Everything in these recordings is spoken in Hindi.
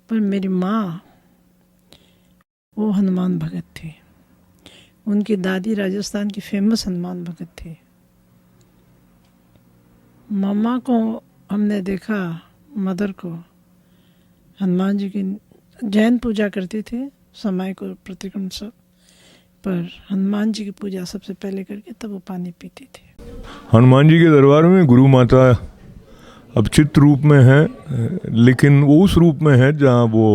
पर मेरी माँ वो हनुमान भगत थी। उनकी दादी राजस्थान की फेमस हनुमान भगत थी। मम्मा को हमने देखा, मदर को, हनुमान जी की जैन पूजा करती थी, समय को प्रतिक्रमण सब, पर हनुमान जी की पूजा सबसे पहले करके तब वो पानी पीती थी। हनुमान जी के दरबार में गुरु माता अब चित्त रूप में है, लेकिन वो उस रूप में है जहाँ वो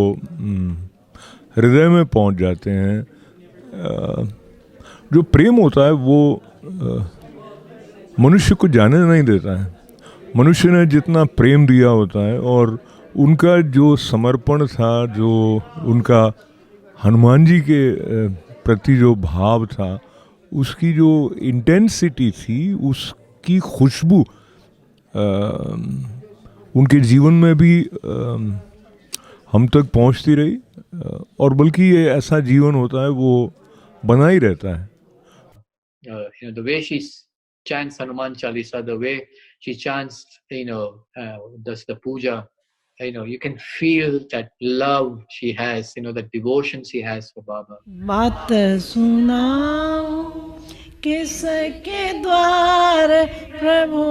हृदय में पहुँच जाते हैं। जो प्रेम होता है वो मनुष्य को जाने नहीं देता है। मनुष्य ने जितना प्रेम दिया होता है और उनका जो समर्पण था, जो उनका हनुमान जी के प्रति जो भाव था, उसकी जो इंटेंसिटी थी, उसकी खुशबू उनके जीवन में भी हम तक पहुंचती रही, और बल्कि ये ऐसा जीवन होता है वो बना ही रहता है। The way she chants Hanuman Chalisa, the way she chants, does the puja, you can feel that love she has, that devotion she has for Baba. बात सुनाऊं किसके द्वार प्रभु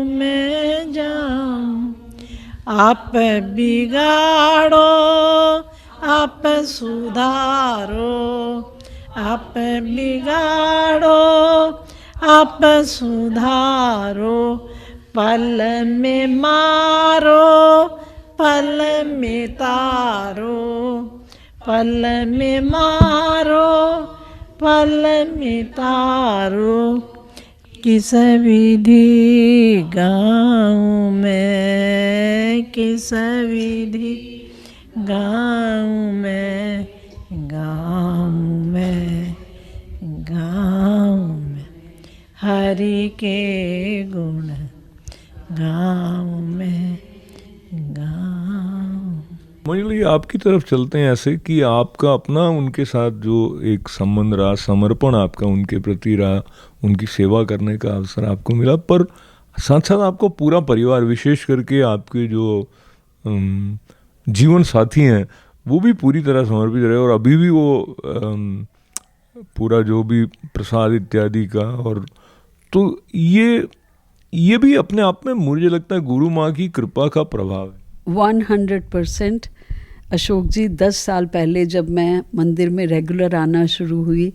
मैं जाऊं, आप बिगाड़ो आप सुधारो, आप बिगाड़ो आप सुधारो, पल में मारो पल में तारो, पल में मारो पल में तारो, किस विधि गाऊं मैं, किस विधि गाऊं मैं, गाऊं मैं, गाऊं मैं, हरि के गुण गाऊं मैं, गाऊं। मंजली, आपकी तरफ चलते हैं ऐसे कि आपका अपना उनके साथ जो एक संबंध रहा, समर्पण आपका उनके प्रति रहा, उनकी सेवा करने का अवसर आपको मिला, पर साथ साथ आपको पूरा परिवार, विशेष करके आपके जो जीवन साथी हैं, वो भी पूरी तरह समर्पित रहे, और अभी भी वो पूरा जो भी प्रसाद इत्यादि का, और तो ये भी अपने आप में मुझे लगता है गुरु माँ की कृपा का प्रभाव है। 100% अशोक जी, 10 साल पहले जब मैं मंदिर में रेगुलर आना शुरू हुई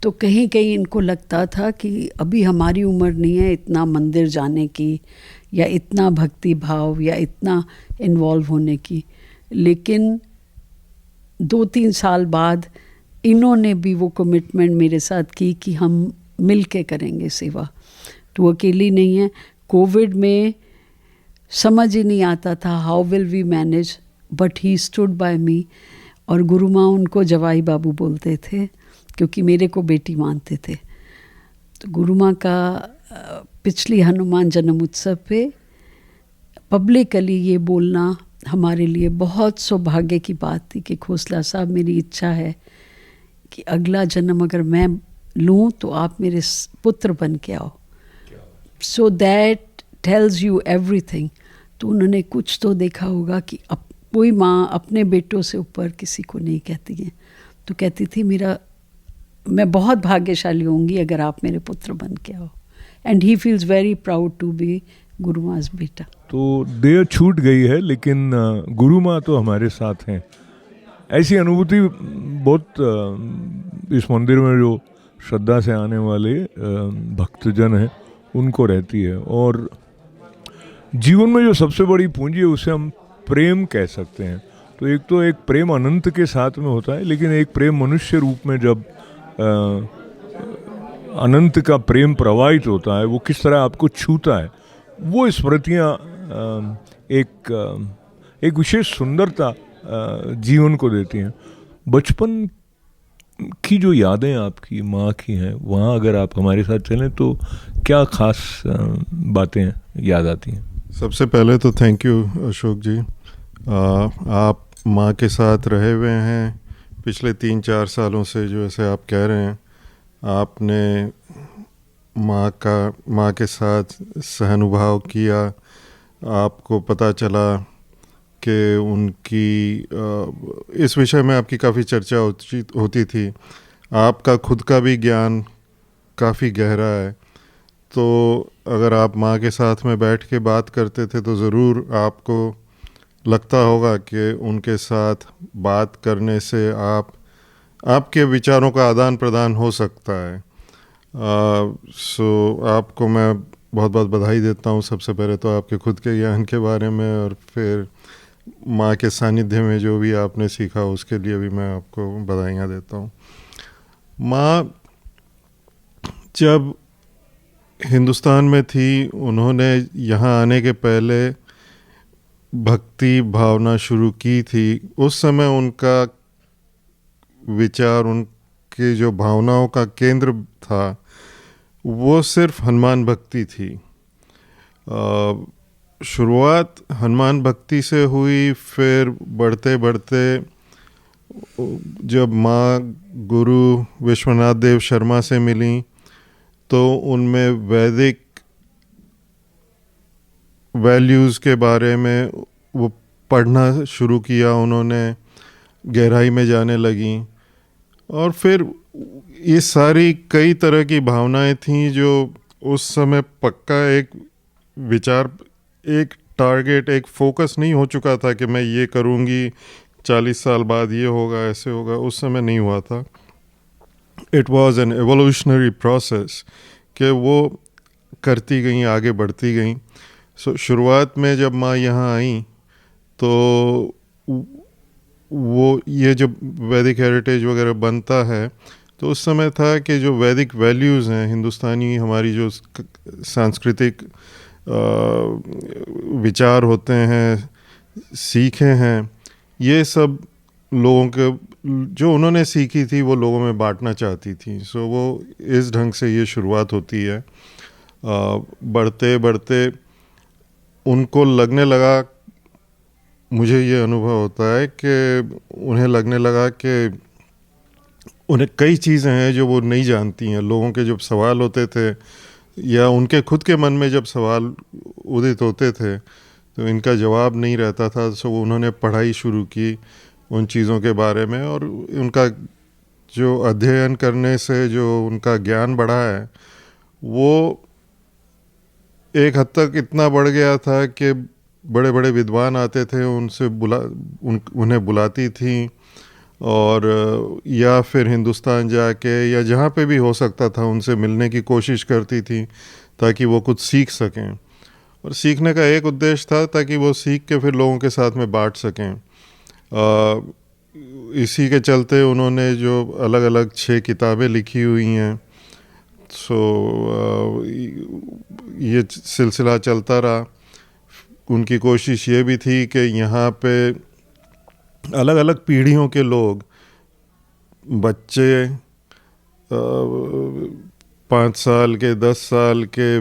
तो कहीं कहीं इनको लगता था कि अभी हमारी उम्र नहीं है इतना मंदिर जाने की, या इतना भक्ति भाव, या इतना इन्वॉल्व होने की। लेकिन 2-3 साल बाद इन्होंने भी वो कमिटमेंट मेरे साथ की कि हम मिल के करेंगे सेवा, तो वो अकेली नहीं है। कोविड में समझ ही नहीं आता था how will we manage, but he stood by me. और गुरु माँ उनको जवाई बाबू बोलते थे क्योंकि मेरे को बेटी मानते थे। तो गुरु माँ का पिछली हनुमान जन्म उत्सव पे पब्लिकली ये बोलना हमारे लिए बहुत सौभाग्य की बात थी कि खोसला साहब, मेरी इच्छा है कि अगला जन्म अगर मैं लूँ तो आप मेरे पुत्र बन के आओ। So that tells you everything. तो उन्होंने कुछ तो देखा होगा कि कोई माँ अपने बेटों से ऊपर किसी को नहीं कहती है, तो कहती थी मैं बहुत भाग्यशाली होंगी अगर आप मेरे पुत्र बन के आओ। And he feels very proud to be guru माँ's बेटा। तो देह छूट गई है, लेकिन गुरु माँ तो हमारे साथ हैं। ऐसी अनुभूति बहुत इस मंदिर में जो श्रद्धा से आने वाले भक्तजन हैं उनको रहती है। और जीवन में जो सबसे बड़ी पूंजी है उसे हम प्रेम कह सकते हैं। तो एक प्रेम अनंत के साथ में होता है, लेकिन एक प्रेम मनुष्य रूप में जब अनंत का प्रेम प्रवाहित होता है, वो किस तरह आपको छूता है, वो स्मृतियाँ एक विशेष सुंदरता जीवन को देती हैं। बचपन की जो यादें आपकी माँ की हैं, वहाँ अगर आप हमारे साथ चलें तो क्या खास बातें याद आती हैं? सबसे पहले तो थैंक यू अशोक जी, आप माँ के साथ रहे हुए हैं पिछले 3-4 सालों से। जो ऐसे आप कह रहे हैं, आपने माँ के साथ सहनुभाव किया, आपको पता चला कि उनकी इस विषय में आपकी काफ़ी चर्चा होती थी। आपका खुद का भी ज्ञान काफ़ी गहरा है, तो अगर आप माँ के साथ में बैठ के बात करते थे तो ज़रूर आपको लगता होगा कि उनके साथ बात करने से आपके विचारों का आदान प्रदान हो सकता है। सो आपको मैं बहुत बहुत बधाई देता हूँ, सबसे पहले तो आपके खुद के ज्ञान के बारे में, और फिर माँ के सानिध्य में जो भी आपने सीखा उसके लिए भी मैं आपको बधाइयाँ देता हूँ। माँ जब हिंदुस्तान में थी, उन्होंने यहाँ आने के पहले भक्ति भावना शुरू की थी। उस समय उनका विचार, उनके जो भावनाओं का केंद्र था वो सिर्फ हनुमान भक्ति थी। शुरुआत हनुमान भक्ति से हुई, फिर बढ़ते बढ़ते जब माँ गुरु विश्वनाथ देव शर्मा से मिली तो उनमें वैदिक वैल्यूज़ के बारे में वो पढ़ना शुरू किया, उन्होंने गहराई में जाने लगी, और फिर ये सारी कई तरह की भावनाएं थीं जो उस समय पक्का एक विचार, एक टारगेट, एक फोकस नहीं हो चुका था कि मैं ये करूँगी 40 साल बाद ये होगा, ऐसे होगा, उस समय नहीं हुआ था। It was an evolutionary process कि वो करती गई, आगे बढ़ती गई। सो शुरुआत में जब माँ यहाँ आई तो वो ये जो वैदिक हेरिटेज वगैरह बनता है तो उस समय था कि जो वैदिक वैल्यूज़ हैं हिंदुस्तानी, हमारी जो सांस्कृतिक विचार होते हैं, सीखें हैं, ये सब लोगों के जो उन्होंने सीखी थी वो लोगों में बांटना चाहती थी। सो वो इस ढंग से ये शुरुआत होती है। बढ़ते बढ़ते उनको लगने लगा, मुझे ये अनुभव होता है कि उन्हें लगने लगा कि उन्हें कई चीज़ें हैं जो वो नहीं जानती हैं। लोगों के जब सवाल होते थे या उनके खुद के मन में जब सवाल उदित होते थे तो इनका जवाब नहीं रहता था। सो उन्होंने पढ़ाई शुरू की उन चीज़ों के बारे में, और उनका जो अध्ययन करने से जो उनका ज्ञान बढ़ा है वो एक हद तक इतना बढ़ गया था कि बड़े बड़े विद्वान आते थे, उनसे उन्हें बुलाती थी, और या फिर हिंदुस्तान जाके या जहाँ पे भी हो सकता था उनसे मिलने की कोशिश करती थी ताकि वो कुछ सीख सकें। और सीखने का एक उद्देश्य था ताकि वो सीख के फिर लोगों के साथ में बांट सकें। इसी के चलते उन्होंने जो अलग अलग 6 किताबें लिखी हुई हैं, सो ये सिलसिला चलता रहा। उनकी कोशिश ये भी थी कि यहाँ पे अलग अलग पीढ़ियों के लोग, बच्चे 5 साल के, 10 साल के,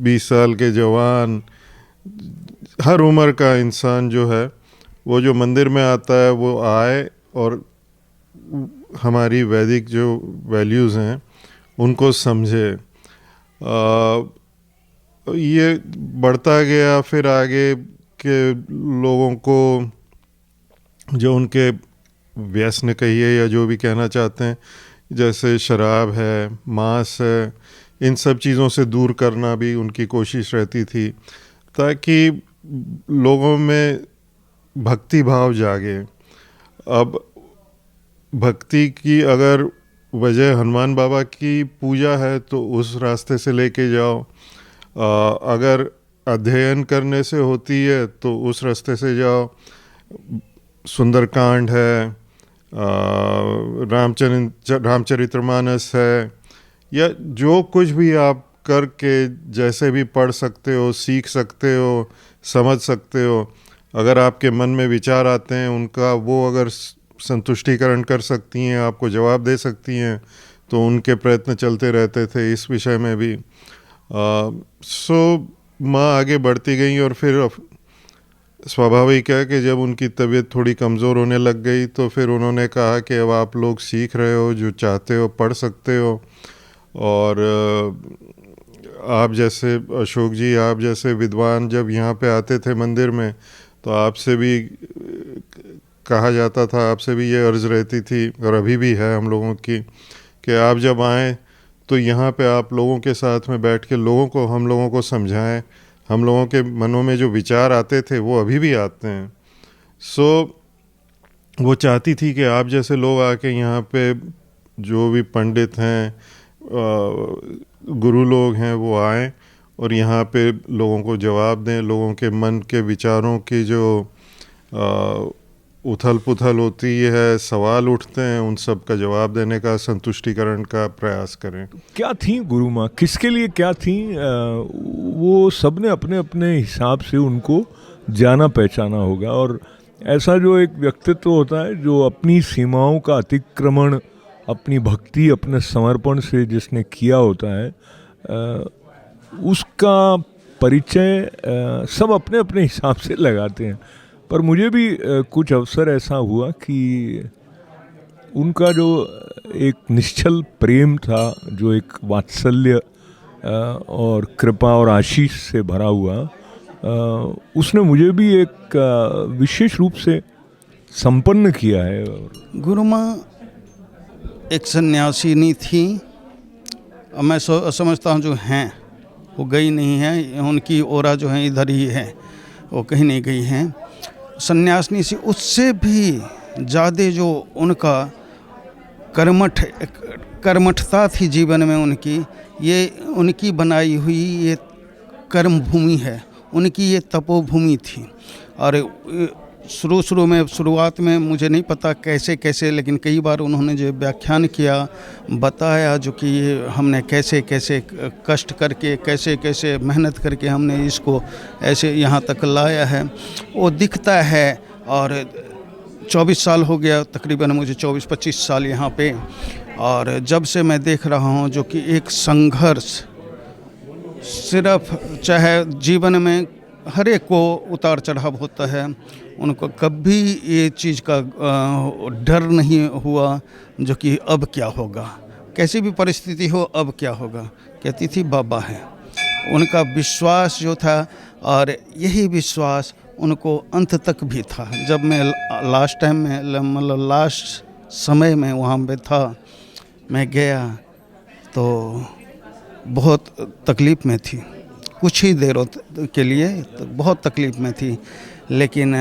20 साल के जवान, हर उम्र का इंसान जो है वो जो मंदिर में आता है वो आए और हमारी वैदिक जो वैल्यूज़ हैं उनको समझे। ये बढ़ता गया, फिर आगे के लोगों को जो उनके व्यसन कहिए या जो भी कहना चाहते हैं, जैसे शराब है, मांस है, इन सब चीज़ों से दूर करना भी उनकी कोशिश रहती थी ताकि लोगों में भक्ति भाव जागे। अब भक्ति की अगर वजह हनुमान बाबा की पूजा है तो उस रास्ते से लेके जाओ, अगर अध्ययन करने से होती है तो उस रास्ते से जाओ। सुंदरकांड है, रामचरितमानस है, या जो कुछ भी आप करके जैसे भी पढ़ सकते हो, सीख सकते हो, समझ सकते हो, अगर आपके मन में विचार आते हैं उनका वो अगर संतुष्टिकरण कर सकती हैं, आपको जवाब दे सकती हैं, तो उनके प्रयत्न चलते रहते थे इस विषय में भी। सो माँ आगे बढ़ती गई, और फिर स्वाभाविक है कि जब उनकी तबीयत थोड़ी कमज़ोर होने लग गई तो फिर उन्होंने कहा कि अब आप लोग सीख रहे हो, जो चाहते हो पढ़ सकते हो, और आप जैसे अशोक जी, आप जैसे विद्वान जब यहाँ पे आते थे मंदिर में तो आपसे भी कहा जाता था, आपसे भी ये अर्ज़ रहती थी और अभी भी है हम लोगों की कि आप जब आएँ तो यहाँ पे आप लोगों के साथ में बैठ के हम लोगों को समझाएं। हम लोगों के मनों में जो विचार आते थे वो अभी भी आते हैं। वो चाहती थी कि आप जैसे लोग आके यहाँ पे जो भी पंडित हैं, गुरु लोग हैं, वो आएं और यहाँ पे लोगों को जवाब दें। लोगों के मन के विचारों की जो उथल पुथल होती है, सवाल उठते हैं, उन सब का जवाब देने का, संतुष्टिकरण का प्रयास करें। क्या थी गुरु माँ, किसके लिए क्या थी? वो सब ने अपने अपने हिसाब से उनको जाना पहचाना होगा। और ऐसा जो एक व्यक्तित्व होता है जो अपनी सीमाओं का अतिक्रमण अपनी भक्ति, अपने समर्पण से जिसने किया होता है, उसका परिचय सब अपने अपने हिसाब से लगाते हैं। पर मुझे भी कुछ अवसर ऐसा हुआ कि उनका जो एक निश्चल प्रेम था, जो एक वात्सल्य और कृपा और आशीष से भरा हुआ, उसने मुझे भी एक विशेष रूप से संपन्न किया है। गुरु माँ एक सन्यासिनी थी। मैं समझता हूँ जो हैं वो गई नहीं है, उनकी ओरा जो है इधर ही है, वो कहीं नहीं गई हैं। सन्यासिनी से उससे भी ज़्यादा जो उनका कर्मठता थी जीवन में उनकी, ये उनकी बनाई हुई ये कर्म भूमि है, उनकी ये तपोभूमि थी। और शुरुआत में मुझे नहीं पता कैसे, लेकिन कई बार उन्होंने जो व्याख्यान किया, बताया जो कि हमने कैसे कष्ट करके, कैसे मेहनत करके हमने इसको ऐसे यहाँ तक लाया है, वो दिखता है। और 24 साल हो गया तकरीबन मुझे, 24-25 साल यहाँ पे, और जब से मैं देख रहा हूँ जो कि एक संघर्ष, सिर्फ चाहे जीवन में हर एक को उतार चढ़ाव होता है, उनको कभी ये चीज़ का डर नहीं हुआ जो कि अब क्या होगा, कैसी भी परिस्थिति हो अब क्या होगा। कहती थी बाबा है, उनका विश्वास जो था, और यही विश्वास उनको अंत तक भी था। जब मैं लास्ट टाइम में, मतलब लास्ट समय में वहाँ पे था, मैं गया तो बहुत तकलीफ़ में थी, कुछ ही देरों के लिए तो बहुत तकलीफ़ में थी। लेकिन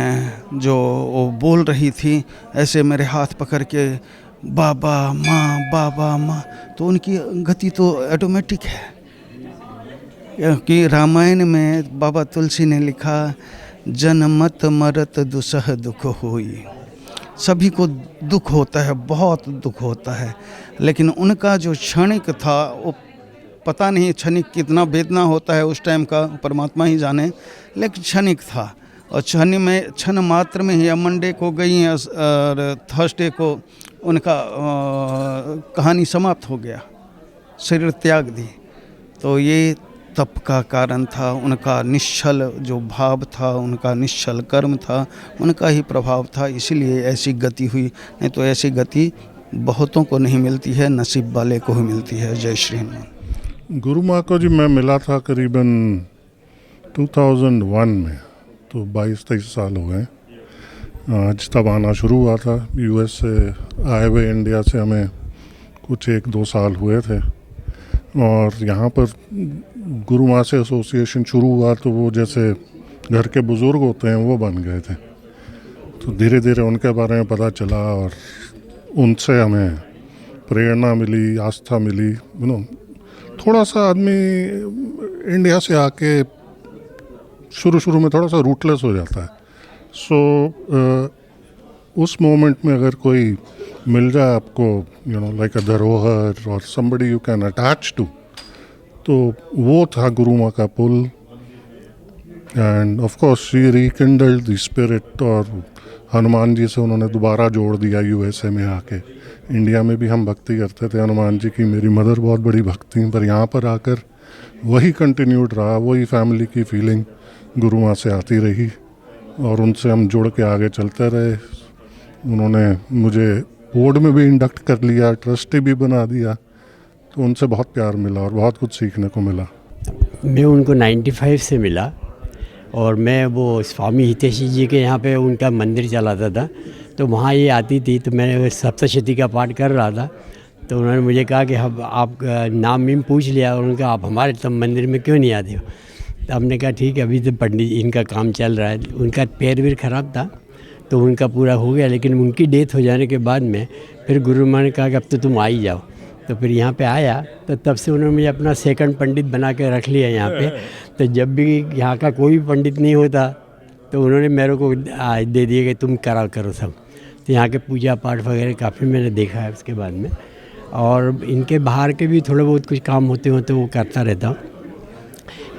जो वो बोल रही थी ऐसे मेरे हाथ पकड़ के, बाबा माँ, तो उनकी गति तो ऑटोमेटिक है। क्योंकि रामायण में बाबा तुलसी ने लिखा, जनमत मरत दुसह दुख होई। सभी को दुख होता है, बहुत दुख होता है, लेकिन उनका जो क्षणिक था, वो पता नहीं क्षणिक कितना वेदना होता है उस टाइम का, परमात्मा ही जाने, लेकिन क्षणिक था। और क्षण मात्र में ही मंडे को गई और थर्सडे को उनका कहानी समाप्त हो गया, शरीर त्याग दी। तो ये तप का कारण था, उनका निश्चल जो भाव था, उनका निश्चल कर्म था, उनका ही प्रभाव था, इसीलिए ऐसी गति हुई। नहीं तो ऐसी गति बहुतों को नहीं मिलती है, नसीब वाले को ही मिलती है। जय श्री हनुमान। गुरु माँ को जी मैं मिला था करीबन 2001 में, तो 22-23 साल हो गए। आज तब आना शुरू हुआ था यूएस से आए हुए, इंडिया से हमें कुछ 1-2 साल हुए थे। और यहाँ पर गुरु माँ से एसोसिएशन शुरू हुआ तो वो जैसे घर के बुज़ुर्ग होते हैं वो बन गए थे। तो धीरे धीरे उनके बारे में पता चला और उनसे हमें प्रेरणा मिली, आस्था मिली। थोड़ा सा आदमी इंडिया से आके शुरू में थोड़ा सा रूटलेस हो जाता है। उस मोमेंट में अगर कोई मिल जाए आपको, लाइक अ धरोहर और somebody you can attach to, तो वो था गुरु माँ का पुल। End of course she rekindled the spirit, और हनुमान जी से उन्होंने दोबारा जोड़ दिया यूएसए में आके। इंडिया में भी हम भक्ति करते थे हनुमान जी की, मेरी मदर बहुत बड़ी भक्त थी, पर यहाँ पर आकर वही कंटिन्यूड रहा, वही फैमिली की फीलिंग गुरु माँ से आती रही और उनसे हम जुड़ के आगे चलते रहे। उन्होंने मुझे बोर्ड में भी इंडक्ट कर लिया, ट्रस्टी भी बना दिया, तो उनसे बहुत प्यार मिला और बहुत कुछ सीखने को मिला। मैं उनको 95 से मिला और मैं वो स्वामी हितेशी जी के यहाँ पे उनका मंदिर चलाता था, तो वहाँ ये आती थी, तो मैं सप्तशती का पाठ कर रहा था, तो उन्होंने मुझे कहा कि हम आप नाम भी पूछ लिया, और उनका आप हमारे तब मंदिर में क्यों नहीं आते हो। तो हमने कहा ठीक है, अभी तो पंडित इनका काम चल रहा है। उनका पैर भी ख़राब था, तो उनका पूरा हो गया, लेकिन उनकी डेथ हो जाने के बाद में फिर गुरु माँ ने कहा कि अब तो तुम आ ही जाओ। तो फिर यहाँ पे आया, तो तब से उन्होंने मुझे अपना सेकंड पंडित बना के रख लिया यहाँ पे। तो जब भी यहाँ का कोई भी पंडित नहीं होता, तो उन्होंने मेरे को दे दिया कि तुम करा करो सब। तो यहाँ के पूजा पाठ वगैरह काफ़ी मैंने देखा है उसके बाद में, और इनके बाहर के भी थोड़े बहुत कुछ काम होते हो तो वो करता रहता हूँ।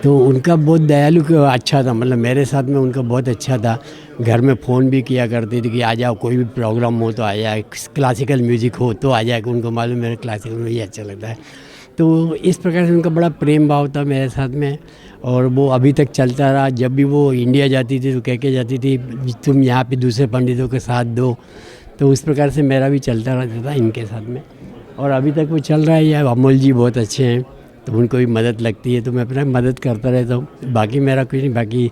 तो उनका बहुत दयालु अच्छा था, मतलब मेरे साथ में उनका बहुत अच्छा था। घर में फ़ोन भी किया करते थे कि आ जाओ, कोई भी प्रोग्राम हो तो आ जाए, क्लासिकल म्यूज़िक हो तो आ जाए, उनको मालूम मेरे क्लासिकल म्यूज़िक अच्छा लगता है। तो इस प्रकार से उनका बड़ा प्रेम भाव था मेरे साथ में, और वो अभी तक चलता रहा। जब भी वो इंडिया जाती थी तो कह के जाती थी तुम यहाँ पे दूसरे पंडितों के साथ दो, तो उस प्रकार से मेरा भी चलता रहता था इनके साथ में, और अभी तक वो चल रहा है। या अमोल जी बहुत अच्छे हैं, तो उनको भी मदद लगती है तो मैं अपना मदद करता रहता हूँ। बाकी मेरा कुछ नहीं, बाकी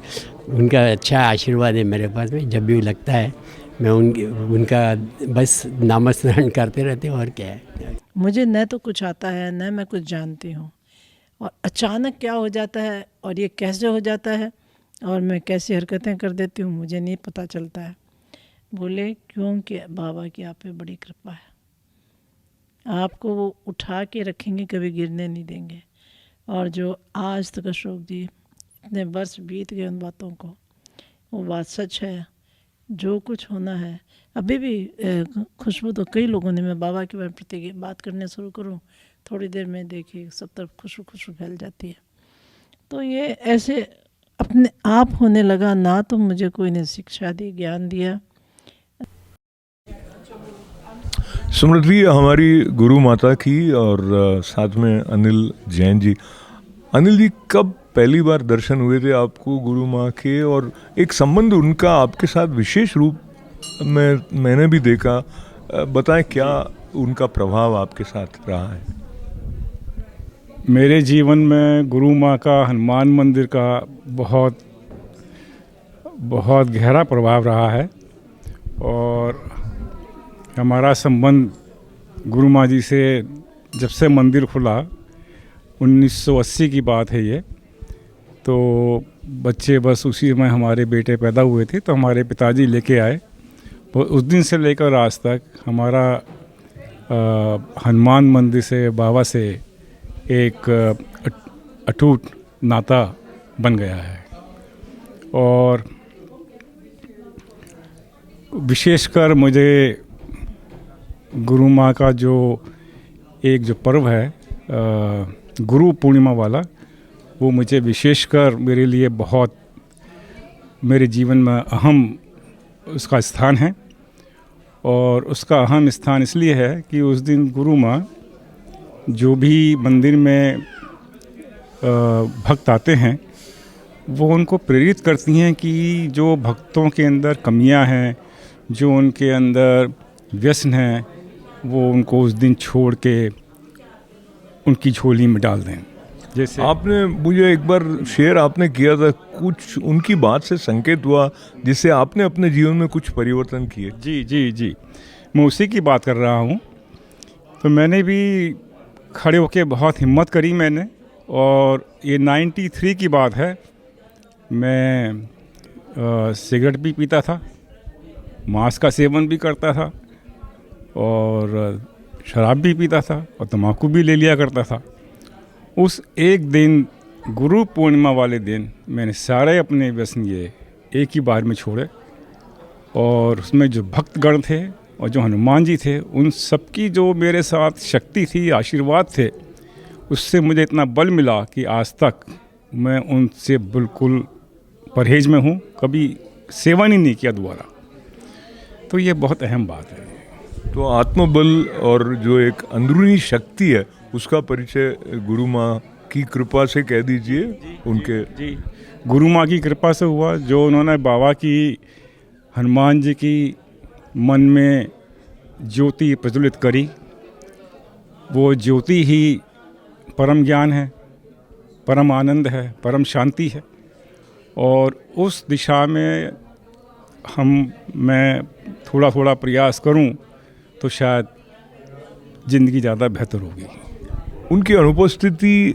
उनका अच्छा आशीर्वाद है मेरे पास में। जब भी लगता है मैं उनका बस नामस्मरण करते रहते हैं, और क्या है। मुझे न तो कुछ आता है न मैं कुछ जानती हूँ, और अचानक क्या हो जाता है और ये कैसे हो जाता है और मैं कैसी हरकतें कर देती हूँ मुझे नहीं पता चलता है। बोले क्योंकि बाबा की आप पे बड़ी कृपा है, आपको वो उठा के रखेंगे, कभी गिरने नहीं देंगे। और जो आज तक अशोक जी इतने वर्ष बीत गए उन बातों को, वो बात सच है। जो कुछ होना है अभी भी खुशबू तो कई लोगों ने, मैं बाबा के प्रति बात करने शुरू करूं थोड़ी देर में देखिए सब तरफ खुशबू फैल जाती है। तो ये ऐसे अपने आप होने लगा, ना तो मुझे कोई ने शिक्षा दी, ज्ञान दिया। स्मृति हमारी गुरु माता की, और साथ में अनिल जैन जी। अनिल जी, कब पहली बार दर्शन हुए थे आपको गुरु माँ के, और एक संबंध उनका आपके साथ विशेष रूप में मैंने भी देखा, बताएं क्या उनका प्रभाव आपके साथ रहा है। मेरे जीवन में गुरु माँ का हनुमान मंदिर का बहुत बहुत गहरा प्रभाव रहा है, और हमारा संबंध गुरु माँ जी से जब से मंदिर खुला, 1980 की बात है ये, तो बच्चे बस उसी में हमारे बेटे पैदा हुए थे, तो हमारे पिताजी लेके आए। तो उस दिन से लेकर आज तक हमारा हनुमान मंदिर से बाबा से एक अटूट नाता बन गया है। और विशेषकर मुझे गुरु माँ का जो पर्व है गुरु पूर्णिमा वाला, वो मुझे विशेषकर मेरे लिए बहुत मेरे जीवन में अहम उसका स्थान है। और उसका अहम स्थान इसलिए है कि उस दिन गुरु माँ जो भी मंदिर में भक्त आते हैं, वो उनको प्रेरित करती हैं कि जो भक्तों के अंदर कमियां हैं, जो उनके अंदर व्यसन हैं, वो उनको उस दिन छोड़ के उनकी झोली में डाल दें। जैसे आपने मुझे एक बार शेयर आपने किया था, कुछ उनकी बात से संकेत हुआ जिससे आपने अपने जीवन में कुछ परिवर्तन किए। जी जी जी, मैं उसी की बात कर रहा हूँ। तो मैंने भी खड़े होके बहुत हिम्मत करी मैंने, और ये 93 की बात है। मैं सिगरेट भी पीता था, मांस का सेवन भी करता था, और शराब भी पीता था, और तम्बाकू भी ले लिया करता था। उस एक दिन गुरु पूर्णिमा वाले दिन मैंने सारे अपने व्यसन ये एक ही बार में छोड़े, और उसमें जो भक्तगण थे और जो हनुमान जी थे, उन सबकी जो मेरे साथ शक्ति थी, आशीर्वाद थे, उससे मुझे इतना बल मिला कि आज तक मैं उनसे बिल्कुल परहेज में हूँ, कभी सेवन ही नहीं किया दोबारा। तो ये बहुत अहम बात है। तो आत्मबल और जो एक अंदरूनी शक्ति है, उसका परिचय गुरु माँ की कृपा से कह दीजिए। उनके जी गुरु माँ की कृपा से हुआ, जो उन्होंने बाबा की, हनुमान जी की मन में ज्योति प्रज्वलित करी। वो ज्योति ही परम ज्ञान है, परम आनंद है, परम शांति है। और उस दिशा में मैं थोड़ा थोड़ा प्रयास करूं तो शायद ज़िंदगी ज़्यादा बेहतर होगी। उनकी अनुपस्थिति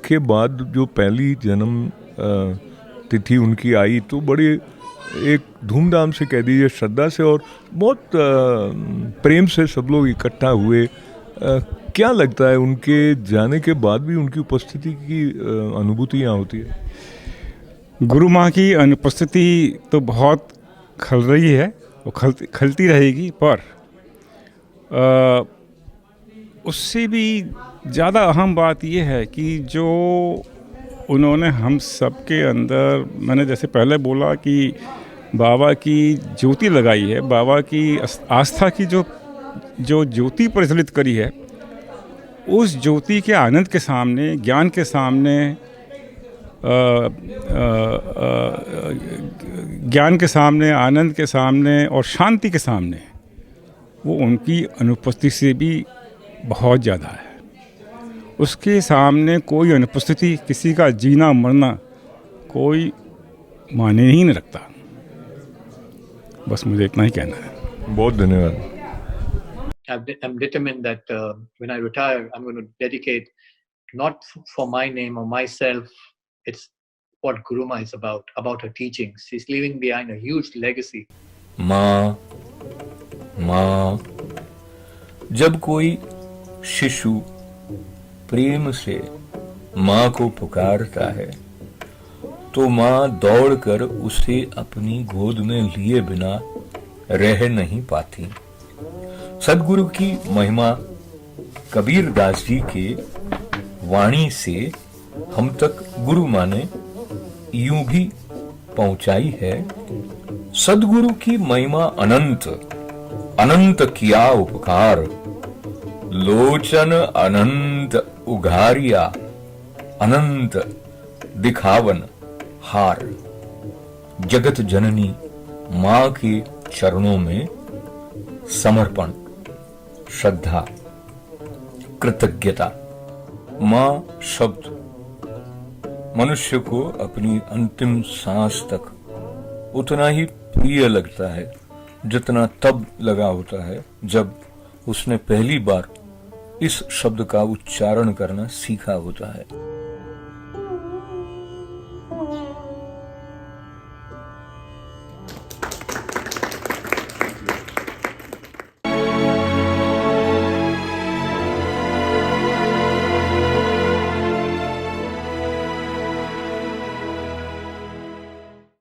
के बाद जो पहली जन्म तिथि उनकी आई तो बड़ी एक धूमधाम से कह दीजिए श्रद्धा से और बहुत प्रेम से सब लोग इकट्ठा हुए। क्या लगता है उनके जाने के बाद भी उनकी उपस्थिति की अनुभूति यहाँ होती है? गुरु माँ की अनुपस्थिति तो बहुत खल रही है, वो खलती रहेगी, पर उससे भी ज़्यादा अहम बात ये है कि जो उन्होंने हम सब के अंदर, मैंने जैसे पहले बोला कि बाबा की ज्योति लगाई है, बाबा की आस्था की जो ज्योति प्रज्वलित करी है, उस ज्योति के आनंद के सामने, ज्ञान के सामने, ज्ञान के सामने, आनंद के सामने और शांति के सामने वो उनकी अनुपस्थिति से भी बहुत ज़्यादा है। उसके सामने कोई अनुपस्थिति, किसी का जीना मरना कोई मायने ही नहीं रखता। बस मुझे इतना ही कहना है। बहुत धन्यवाद। I'm determined that when I retire, I'm going to dedicate not for my name or myself. It's what Guru Ma is about her teachings. She's leaving behind a huge legacy. माँ, जब कोई शिशु प्रेम से माँ को पुकारता है तो माँ दौड़कर उसे अपनी गोद में लिए बिना रह नहीं पाती। सदगुरु की महिमा कबीर दास जी के वाणी से हम तक गुरु माँ ने यूं भी पहुंचाई है। सदगुरु की महिमा अनंत, अनंत किया उपकार, लोचन अनंत उघारिया, अनंत दिखावन हार। जगत जननी माँ के चरणों में समर्पण, श्रद्धा, कृतज्ञता। माँ शब्द मनुष्य को अपनी अंतिम सांस तक उतना ही प्रिय लगता है जितना तब लगा होता है जब उसने पहली बार इस शब्द का उच्चारण करना सीखा होता है।